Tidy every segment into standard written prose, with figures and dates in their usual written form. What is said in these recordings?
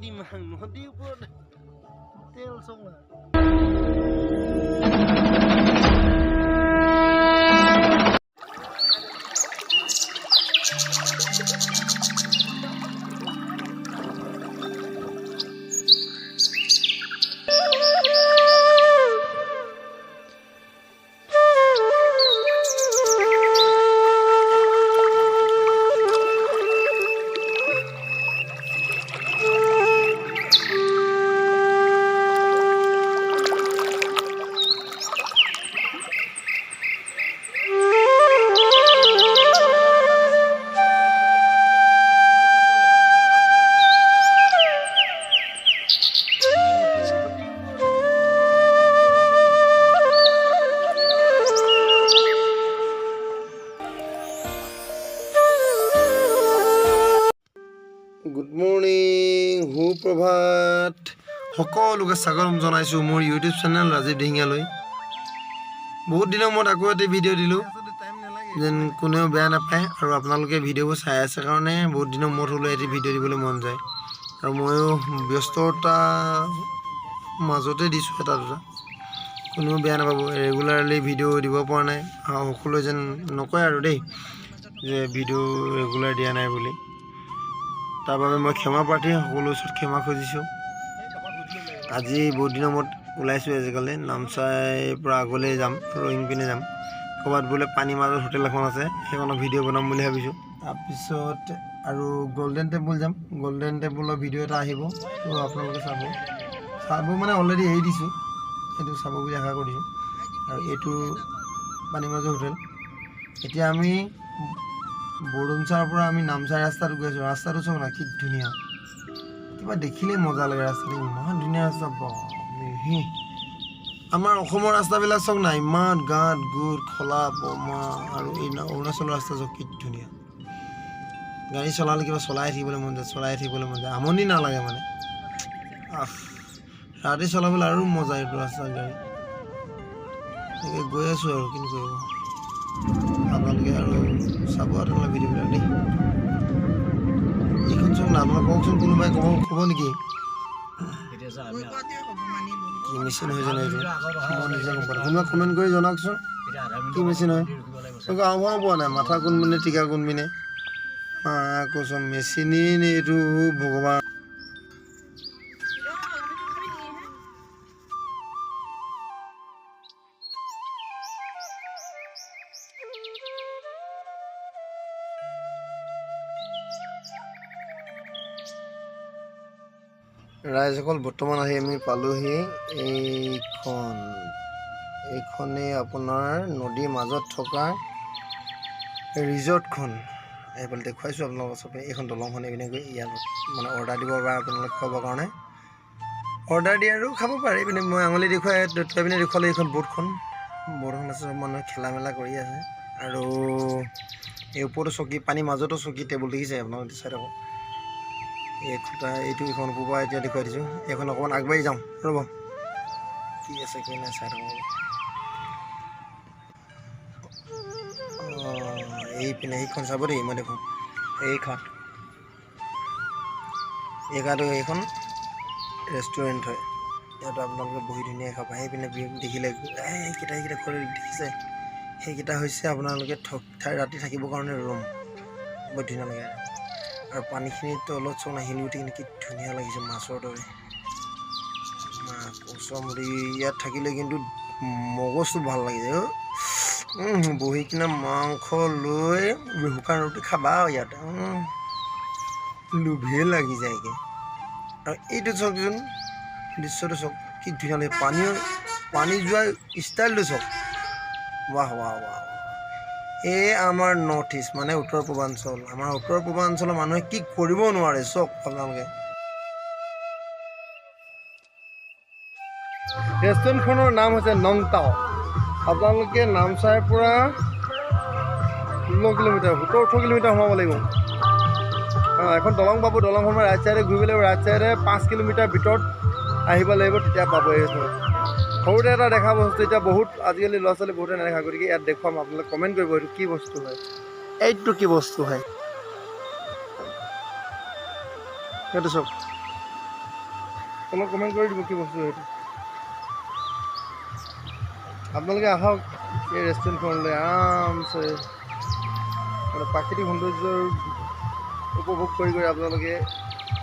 ডিমাং নদীৰ ওপৰত তেল চলা গুড মৰ্নিং সুপ্ৰভাত সকলোকে স্বাগতম জনাইছোঁ মোৰ ইউটিউব চেনেল ৰাজীৱ ঢিঙিয়ালৈ বহুত দিনৰ মূৰত আকৌ এটা ভিডিঅ' দিলোঁ যেন কোনেও বেয়া নাপায় আৰু আপোনালোকে ভিডিঅ'বোৰ চাই আছে কাৰণে বহুত দিনৰ মূৰত হ'লেও এটি ভিডিঅ' দিবলৈ মন যায় আৰু ময়ো ব্যস্ততা মাজতে দিছোঁ এটা দুটা কোনেও বেয়া নাপাব ৰেগুলাৰলি ভিডিঅ' দিব পৰা নাই আৰু সকলোৱে যেন নকয় আৰু দেই যে ভিডিঅ' ৰেগুলাৰ দিয়া নাই বুলি তাৰ বাবে মই ক্ষমা প্ৰাৰ্থী সকলোৰ ওচৰত ক্ষমা খুজিছোঁ আজি বহুত দিনৰ মূৰত ওলাইছোঁ আজিকালি নামচাইৰ পৰা আগলৈ যাম ৰয়িং পিনে যাম ক'ৰবাত বোলে পানীৰ মাজত হোটেল এখন আছে সেইখনৰ ভিডিঅ' বনাম বুলি ভাবিছোঁ তাৰপিছত আৰু গল্ডেন টেম্পল যাম গল্ডেন টেম্পলৰ ভিডিঅ' এটা আহিব তো আপোনালোকে চাব মানে অলৰেডি এৰি দিছোঁ সেইটো চাব বুলি আশা কৰিছোঁ আৰু এইটো পানীৰ মাজত হোটেল এতিয়া আমি বৰডুমচাৰ পৰা আমি নামচাই ৰাস্তাটো গৈ আছোঁ ৰাস্তাটো চাওক না কি ধুনীয়া কিবা দেখিলেই মজা লাগে ৰাস্তাটো ইমান ধুনীয়া ৰাস্তা মিহি আমাৰ অসমৰ ৰাস্তাবিলাক চাওক না ইমান গাঁত গোট খলা বমা আৰু এই অৰুণাচলৰ ৰাস্তা চাওক কি ধুনীয়া গাড়ী চলালে কিবা চলাই থাকিবলৈ মন যায় আমনি নালাগে মানে ৰাতি চলাবলৈ আৰু মজা এইটো ৰাস্তাৰ গাড়ী গৈ আছোঁ আৰু কিনো কৰিব আপোনালোকে আৰু চাব আৰু তেনেহ'লে ভিডিঅ'বিলাক দেই এইখন চাওক না আপোনালোকে কওকচোন কোনোবাই ক'ব নেকি কি মেচিন হয় জানো এইটো মই নিজে গম পাওঁ কোনোবাই কমেণ্ট কৰি জনাওকচোন কি মেচিন হয় আহ্বান পোৱা নাই মাথা কোনপিনে টিকা কোনপিনে কৈছোঁ মেচিনেই নে এইটো ভগৱান ৰাইজসকল বৰ্তমান আহি আমি পালোহি এইখনেই আপোনাৰ নদীৰ মাজত থকা ৰিজৰ্টখন এইফালে দেখুৱাইছোঁ আপোনালোকক চবে এইখন দলংখন এইপিনে গৈ ইয়াত মানে অৰ্ডাৰ দিব পাৰে আপোনালোকে খাবৰ কাৰণে অৰ্ডাৰ দি আৰু খাব পাৰে এইপিনে মই আঙুলি পিনে দেখুৱালোঁ এইখন ব'ৰ্ডখন আছে চব মানুহে খেলা মেলা কৰি আছে আৰু এই ওপৰতো চকী পানীৰ মাজতো চকী টেবুল দেখিছে আপোনালোকে চাই থাকক এইটো এইখন ওপৰৰ পৰা এতিয়া দেখুৱাই দিছোঁ এইখন অকণমান আগবাঢ়ি যাওঁ ৰ'ব কি আছে কি নাই চাই থাকক এইপিনে এইখন চাব দেই মই দেখোঁ এইখন এইখন ৰেষ্টুৰেণ্ট হয় ইয়াত আপোনালোকে বহি ধুনীয়াকৈ খাব সেইপিনে দেখিলে এইকেইটা ঘৰ দেখিছে সেইকেইটা হৈছে আপোনালোকে ৰাতি থাকিবৰ কাৰণে ৰুম বহুত ধুনীয়া লাগে আৰু পানীখিনিৰ তলত চোন আহিল উঠি কি ধুনীয়া লাগিছে মাছৰ দৰে ওচৰমুৰি ইয়াত থাকিলে কিন্তু মগজটো ভাল লাগিছে বহি কিনে মাংস লৈ শুকান ৰুটি খাবা আৰু ইয়াতে লোভে লাগি যায়গৈ আৰু এইটো চাওকচোন দৃশ্যটো চাওক কি ধুনীয়া লাগে পানী যোৱা ষ্টাইলটো চাওক ৱাহ এই আমাৰ নৰ্থ ইষ্ট মানে উত্তৰ পূৰ্বাঞ্চল আমাৰ উত্তৰ পূৰ্বাঞ্চলৰ মানুহে কি কৰিব নোৱাৰে চাওক আপোনালোকে ৰেষ্টুৰেণ্টখনৰ নাম হৈছে নংটাও আপোনালোকে নামচাইৰ পৰা 16 কিলোমিটাৰ 17-18 কিলোমিটাৰ সোমাব লাগিব এখন দলং পাব দলংখন ৰাইট চাইডে ঘূৰিব লাগিব ৰাইট চাইডে 5 কিলোমিটাৰ ভিতৰত আহিব লাগিব তেতিয়া পাব এই সৰুতে এটা দেখা বস্তু এতিয়া বহুত আজিকালি ল'ৰা ছোৱালী বহুতে নেদেখা গতিকে ইয়াত দেখুৱাম আপোনালোকে কমেণ্ট কৰিব এইটো কি বস্তু হয় এইটো কি বস্তু হয় সেইটো চাওক তলত কমেণ্ট কৰি দিব কি বস্তু সেইটো। আপোনালোকে আহক এই ৰেষ্টুৰেণ্টখনলৈ আৰামছে মানে প্ৰাকৃতিক সৌন্দৰ্যৰ উপভোগ কৰি আপোনালোকে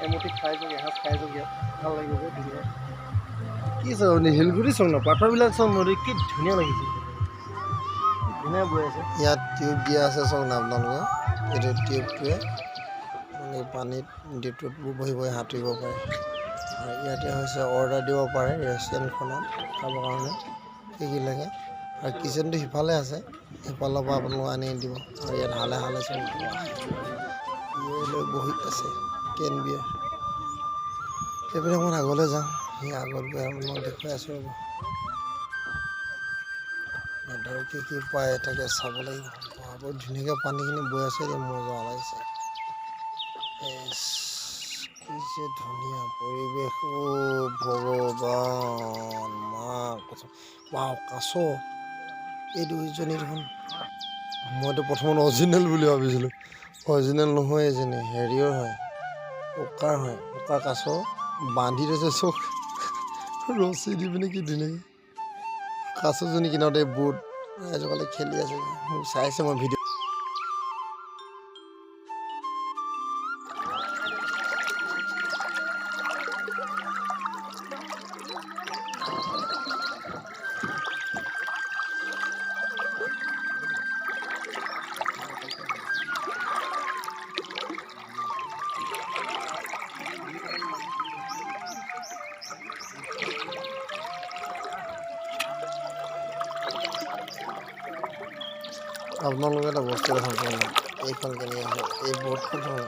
এমুঠি খাই যাওক, এসাঁজ খাই যাওক ইয়াত, ভাল লাগিব যে ধুনীয়া। কি চাওক আপুনি শিলগুটি চাওক ন, পাথৰবিলাক চাওক নদী কি ধুনীয়া লাগিছে, ধুনীয়া বৈ আছে। ইয়াত টিউব দিয়া আছে চাওক না আপোনালোকে, এইটো টিউবটোৱে মানে পানীত ডিউটোত বহি বহি সাঁতুৰিব পাৰে। আৰু ইয়াতে হৈছে অৰ্ডাৰ দিব পাৰে ৰেষ্টুৰেণ্টখনত খাবৰ কাৰণে কি কি লাগে। আৰু কিটচেনটো সিফালে আছে, সিফালৰ পৰা আপোনালোকে আনি দিব। আৰু ইয়াত হালে হালে চব বিয়েৰ লৈ বহি আছে, কেন বিয়েৰ। সেইপিনে অকণমান আগলৈ যাওঁ, সেই আগত গৈ আপোনালোকক দেখুৱাই আছোঁ ৰ'ব। ইয়াত আৰু কি কি পায় তাকে চাব লাগিব। বৰ ধুনীয়াকৈ পানীখিনি বৈ আছে, মজা লাগিছে। কি যে ধুনীয়া পৰিৱেশ, ভগৱান মা কথা। কাছ এইটো ইজনী দেখোন, মইতো প্ৰথমত অৰিজিনেল বুলি ভাবিছিলোঁ, অৰিজিনেল নহয় এজনী হেৰিয়ৰ হয়, উকাৰ হয়, উকাৰ কাছ বান্ধি থৈছে চক ৰছী দি পিনে কি ধুনীয়াকৈ। কাছজনী কিনাৰতে বুট এজকালি খেলি আছে, মোক চাইছে মই ভিডিঅ'। আপোনালোকে এটা বস্তু দেখা পায়, এইখন কেনেকৈ আছে, এই ব'টখন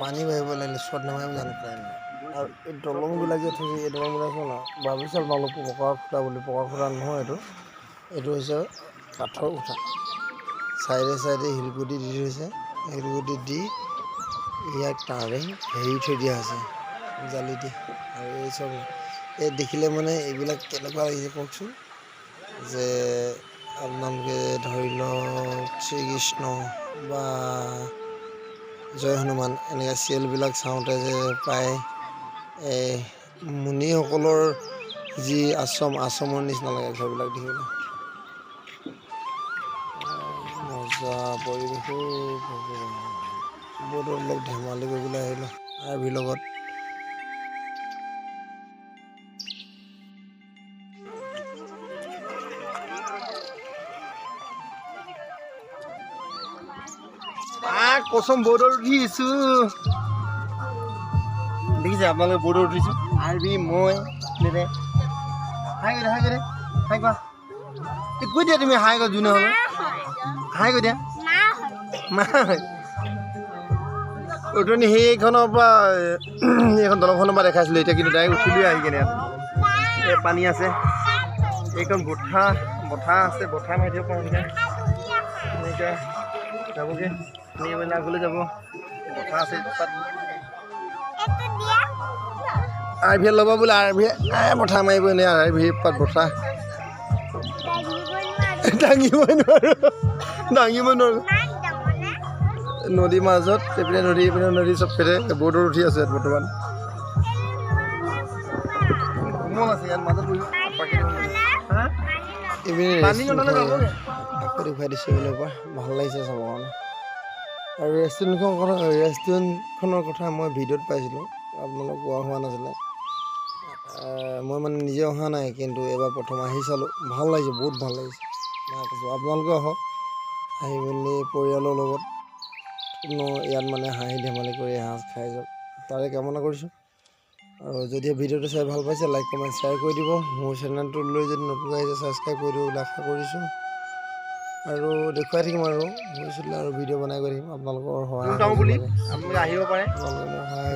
পানী বাঢ়িব লাগিলে চোৱাত নামাৰিব জানো কাৰেণ্ট। আৰু এই দলংবিলাক যে থৈছে, এই দলংবিলাক চোৱা না, ভাবিছে আপোনালোক পকা খুটা বুলি, পকা খুটা নহয় এইটো হৈছে কাঠৰ খুটা। চাইডে চাইডে শিলগুটি দি থৈছে, শিলগুটি দি ইয়াক তাঁৰে হেৰি থৈ দিয়া আছে জালি দি। আৰু এই চব এই দেখিলে মানে এইবিলাক কেনেকুৱা লাগিছে কওকচোন, যে আপোনালোকে ধৰি লওক শ্ৰীকৃষ্ণ বা জয় হনুমান এনেকৈ চিৰিয়েলবিলাক চাওঁতে যে প্ৰায় এই মুনিসকলৰ যি আশ্ৰমৰ নিচিনা লাগে ঘৰবিলাক দেখিবলৈ। মজা পৰিৱেশ, বহুত অলপ ধেমালি কৰিবলৈ আহিলোঁ আৰ্ভিৰ লগত। কচম বৰ্ডত উঠিছো, দেখিছে আপোনালোকে বৰ্ডত উঠিছোঁ। আৰ্ভি মই দে হাই কৰি দে, হাই কৰি দে, হাই কোৱা কৈ দিয়া তুমি, হাই কৰা যোনে হ'লেও হাই কৰি দিয়া। মা উঠনি সেইখনৰ পৰা এইখন দলংখনৰ পৰা দেখাইছিলোঁ, এতিয়া কিন্তু ডাইৰেক্ট উঠিলোৱে আহি কেনে। এই পানী আছে, এইখন বঠা আছে, বঠা মাৰি দিব পাৰোঁ এনেকৈ যাবগৈ। আগলৈ যাব, বঠা আছে তাত। আৰ্ভিয়ে ল'ব বোলে, আৰ্ভিয়ে বঠা মাৰিব এনেই, আৰ্ভি পাত বঠা দাঙিবই নোৱাৰোঁ। নদীৰ মাজত এইপিনে নদী, এইপিনে নদী, চব ফেৰে বৰ্ডত উঠি আছে ইয়াত বৰ্তমান। কোমল আছে ইয়াত মাজত বহি আকৌ দেখুৱাই দিছোঁ এইবিলাকৰ পৰা, ভাল লাগিছে চাবৰ কাৰণে। আৰু ৰেষ্টুৰেণ্টখনৰ কথা মই ভিডিঅ'ত পাইছিলোঁ, আপোনালোক কোৱা হোৱা নাছিলে। মই মানে নিজে অহা নাই, কিন্তু এবাৰ প্ৰথম আহি চালোঁ, ভাল লাগিছে, বহুত ভাল লাগিছে। মই কৈছোঁ আপোনালোকেও আহক, আহি মেলি পৰিয়ালৰ লগত ইয়াত মানে হাঁহি ধেমালি কৰি এসাঁজ খাই যাওক, তাৰে কামনা কৰিছোঁ। আৰু যদি ভিডিঅ'টো চাই ভাল পাইছে, লাইক কমেণ্ট শ্বেয়াৰ কৰি দিব। মোৰ চেনেলটোলৈ যদি নতুন আহিছে ছাবস্ক্ৰাইব কৰি দিব বুলি আশা কৰিছোঁ। আৰু দেখুৱাই থাকিম আৰু ভৱিষ্যতলৈ আৰু ভিডিঅ' বনাই গৈ থাকিম। আপোনালোকৰ সহায় বুলি আপোনালোকে আহিব পাৰে, আপোনালোকে মোৰ সহায়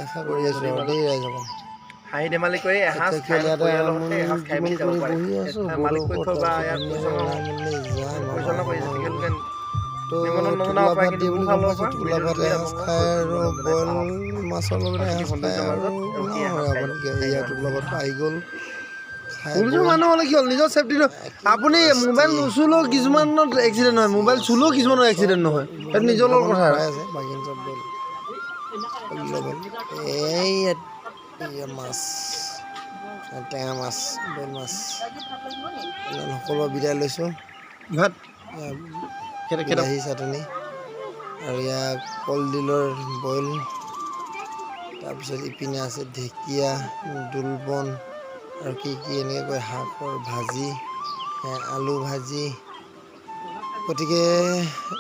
আশা কৰি আছোঁ আৰু দেই ৰাইজক। হাঁহি ধেমালি কৰি এসাঁজ খাই মেলি যাব পাৰে। মালিক পক্ষ বা ইয়াত পৰিচালনা কৰি আছে তেখেতলোকে টোলা ভাত দিয়ে বুলি গম পাইছোঁ, টোলা ভাত এসাঁজ খাই আৰু বইল মাছৰ লগত এসাঁজ খাই আৰু আপুনি ইয়াত টোলা ভাত আহি গ'ল। মানুহ হ'লে কি হ'ল, নিজৰ ছেফটিটো আপুনি মোবাইল নুচুলেও কিছুমানত এক্সিডেণ্ট হয়, মোবাইল চুলেও কিছুমানৰ এক্সিডেণ্ট নহয়, সেইটো নিজৰ লগত কথা আছে। বাকী চব এই এয়া মাছ টেঙা মাছ বইল মাছ সকলো বিদায় লৈছোঁ ভাত বিলাহী চাটনি আৰু ইয়াৰ কলডিলৰ বইল তাৰপিছত ইপিনে আছে ঢেকীয়া দোলবন আৰু কি এনেকৈ শাকৰ ভাজি আলু ভাজি গতিকে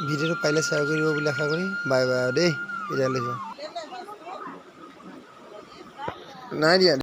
ভিডিঅ'টো পাৰিলে শ্বেয়াৰ কৰি দিব বুলি আশা কৰি বাই বাই দেই বিদায় লৈছোঁ নাই দিয়া